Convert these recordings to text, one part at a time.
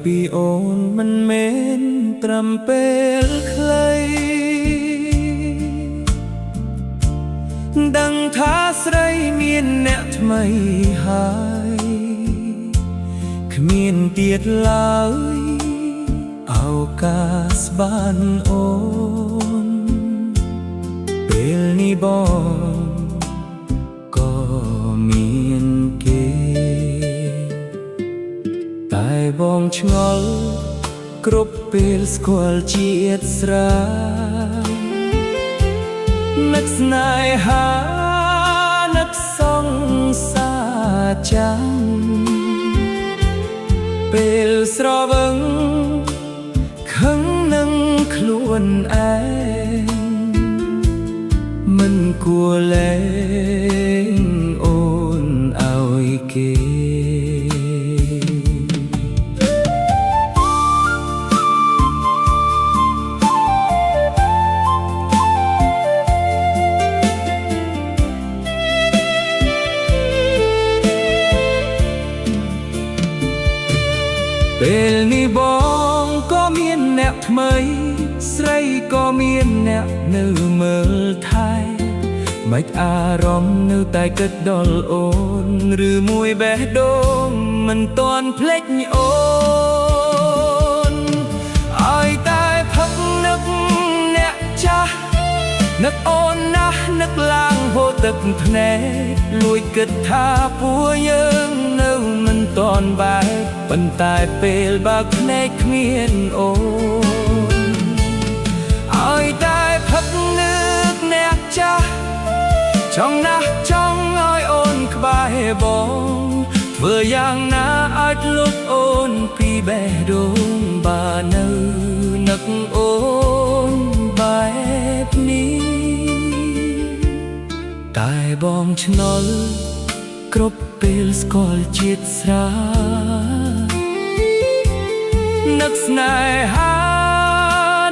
ពីអូនមិនមែនត្រឹមពេលខ្លីដឹងថាស្រីមានអ្នកថ្មីហើយគ្មានទៀតឡើយឱកាសបានអូនពេលនេះបងក៏មានគេតែបងឆ្ងល់គ្រប់ពេលស្គាល់ជាតិស្រានឹកស្នេហានឹកសង្សារចាំពេលស្រវឹងខឹងនឹងខ្លួនឯងមិនគួរលែងអូនឲ្យគេពេលនេះបងក៏មានអ្នកថ្មីស្រីក៏មានអ្នកនៅមើលថែមិនអារម្មណ៍នៅតែគិតដល់អូនឬមួយបេះដូងមិនទាន់ភ្លេចអូនឲ្យតែផឹកនឹកអ្នកចាស់នឹកអូនណាស់នឹកឡើងហូរទឹកភ្នែកលួចគិតថាពួកយើងនៅមិនទាន់បែកប៉ុន្តែពេលបើកភ្នែកគ្មានអូនឲ្យតែផឹកនឹកអ្នកចាស់ចង់ណាស់ចង់ឲ្យអូនក្បែរបងធ្វើយ៉ាងណាអាចលុបអូនពីបេះដូងបើនៅនឹកអូនបែបនេះតែបងឆ្ងល់គ្រប់ពេលស្គាល់ជាតិស្រានឹកស្នេហា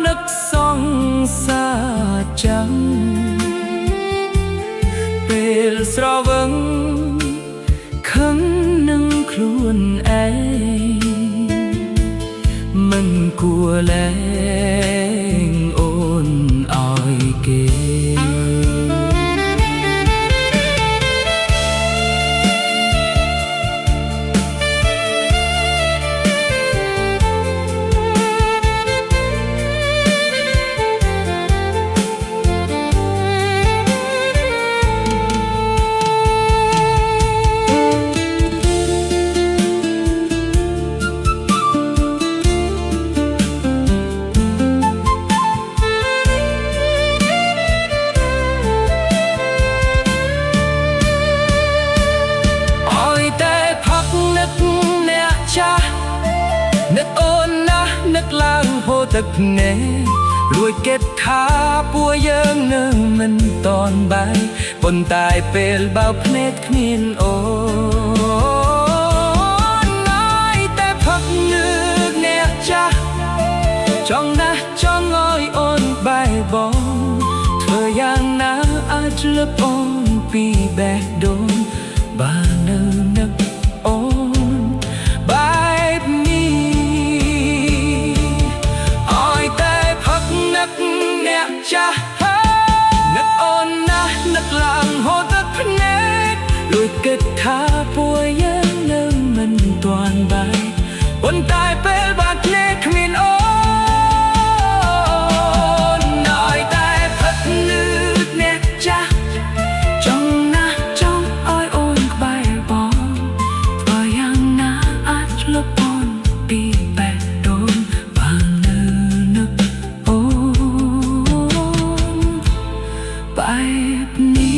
នឹកសង្សារចាំពេលស្រវឹងខឹងនឹងខ្លួនឯងមិនគួរលែងអូនឲ្យគេនឹកអូនណាស់នឹកឡើងហូរទឹកភ្នែកលួចគិតថាពួកយើងនឹងមិនទាន់បែកប៉ុន្តែពេលបើកភ្នែកគ្មានអូនឲ្យតែផឹកនឹកអ្នកចាស់ចង់ណាស់ចង់ឲ្យអូនបែកបងធ្វើយ៉ាងណាអាចលុបអូនពីបេះដូងបើនៅនឹកអូនបែបនេះឲ្យតែផឹកនឹកអ្នកចាស់នឹកអូនណាស់នឹកឡើងហូរទឹកភ្នែកលួចគិតថាពួកយើងនឹងមិនទាន់បែកប៉ុន្តែពេលបើកភ្នែកគ្មានអូនឲ្យតែផឹកនឹកអ្នកចាស់ចង់ណាស់ចង់ឲ្យអូនក្បែរបងធ្វើយ៉ាងណាអាចលុបអូនពីបេះដូងបើនៅនឹកអូនបែបនេះ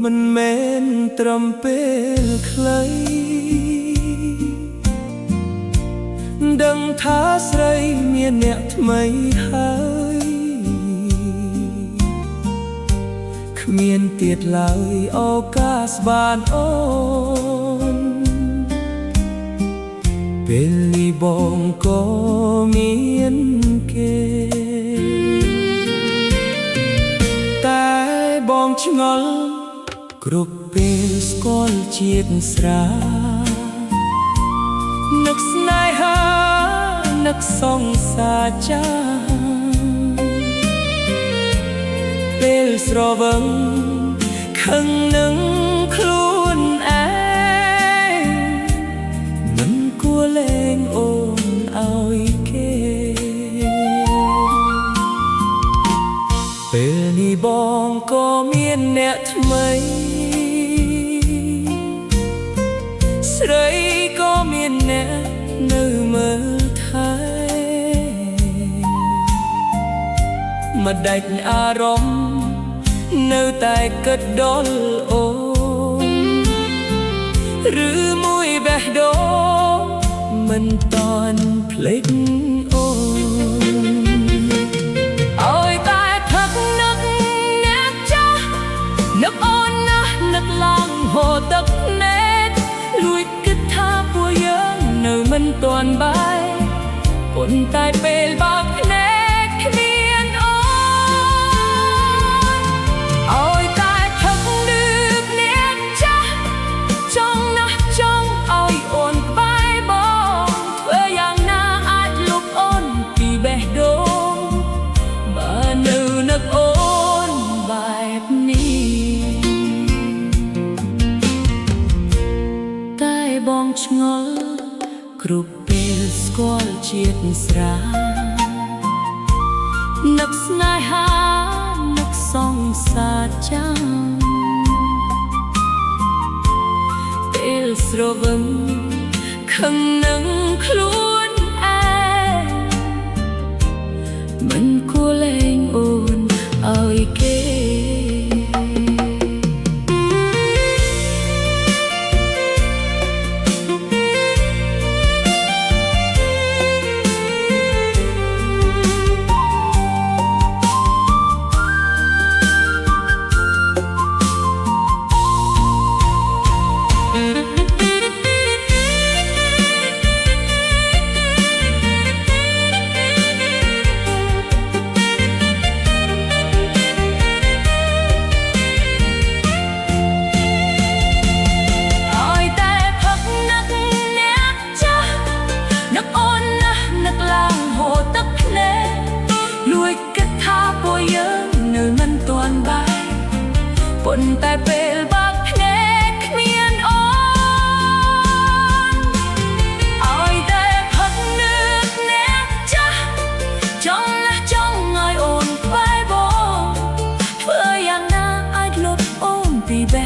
មិនមែនត្រឹមពេលខ្លីដឹងថាស្រីមានអ្នកថ្មីហើយគ្មានទៀតឡើយឱកាសបានអូនពេលនេះបងក៏មានគេតែបងឆ្ងល់គ្រប់ពេលស្គាល់ជាតិស្រានឹកស្នេហានឹកសងសាចាពេលស្រវឹងខឹងនឹងខ្លួនឯងមិនគួរលែងអូនឲ្យគេពេលនេះបងក៏មានអ្នកថ្មីស្រីក៏មានអ្នកនៅមើលថែមិនដាច់អារម្មណ៍នៅតែគិតដល់អូនឬមួយបេះដូងមិនតន់ភ្លេចអូនឲ្យតែផឹកនឹកអ្នកចាស់នឹកអូនណាស់នឹកឡើងហូរទឹកភ្នែកលួចគិតថាពួកយើងនៅមិនទាន់បាយប៉ុន្តែពេលបើកភ្នែកគ្មានអូនឲ្យតែផឹកនឹកអ្នកចាស់ចង់ណាស់ចង់ឲ្យអូនក្បែរបងធ្វើយ៉ាងណាអាចលុបអូនពីបេះដូងបើនៅនឹកអូនបែបនេះតែបងឆ្ងល់គ្រប់ពេលស្គាល់ជាតិស្រានឹកស្នេហានឹកសងសាចាពេលស្រវឹងខឹងនឹងខ្លួនឯងមិនគួរលែងអូនឲ្យគេប៉ុន្តែពេលបើកភ្នែកគ្មានអូនឲ្យតែផឹកនឹកអ្នកចាស់ចង់ណាស់ចង់ឲ្យអូនក្បែរបងធ្វើយ៉ាងណាអាចលុបអូនពីបេះ